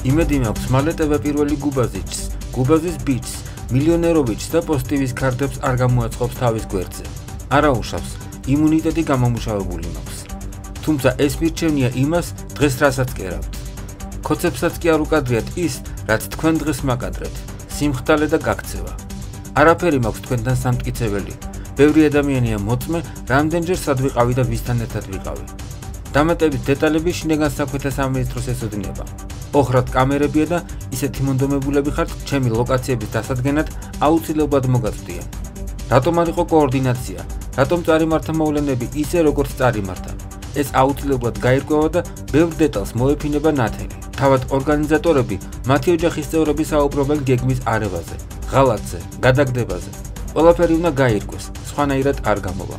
იმედი მაქვს მალე ტევ პირველი გუბაზიჩს, გუბაზის ბიჭს, მილიონერობიჩს და პოზიტივის ქარდებს არ გამოაწყობს თავის გვერდზე. არა უშავს, იმუნიტეტი გამომუშავებული მაქვს. თუმცა ეს მირჩევნია იმას, დღეს რასაც კერავთ. ქოცებსაც კი არ უკადრიათ ის, რაც თქვენ დღეს მაკადრეთ, სიმხდალე და გაქცევა. არაფერი მაქვს თქვენთან სამტკიცებელი. ბევრი ადამიანია მოწმე, რამდენჯერ სად ვიყავი და ვისთან ერთად ვიყავი. დამატებით დეტალები შინაგან საქმეთა სამინისტროს ესწრება. ოხრად კამერებია და ისეთი მონდომებულები ხართ, ჩემი ლოკაციების დასადგენად აუცილებლად მოგაწვდიან. რატომ არ იყო კოორდინაცია? რატომ წარიმართა მოვლენები ისე როგორც წარიმართა? ეს აუცილებლად გაირკვევა და ბევრ დეტალს მოეფინება ნათელი. თავად ორგანიზატორები მათი ოჯახის წევრები საუბრობენ გეგმის არევაზე, ღალატზე, გადაგდებაზე. ყველაფერი უნდა გაირკვეს, სხვანაირად არ გამოვა.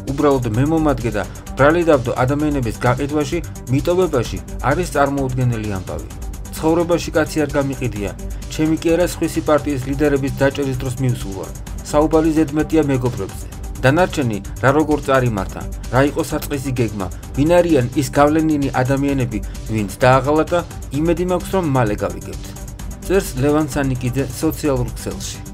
უბრალოდ მე მომადგე და ბრალი დავდო ადამიანების გაყიდვაში, მიტოვებაში არის წარმოუდგენელი ამბავი. ცხოვრებაში კაცი არ გამიყიდია, ჩემი კი არა სხვისი პარტიის ლიდერების დაჭერის დროს მივსულვა. საუბარი ზედმეტია მეგობრებზე. დანარჩენი რა როგორ წარიმართა, რა იყო საწყისი გეგმა, ვინ არიან ის გავლენიანი ადამიანები, ვინც დააღალატა, იმედი მაქვს რომ მალე გავიგებთ. წერს ლევან სანიკიძე სოციალურ ქსელში.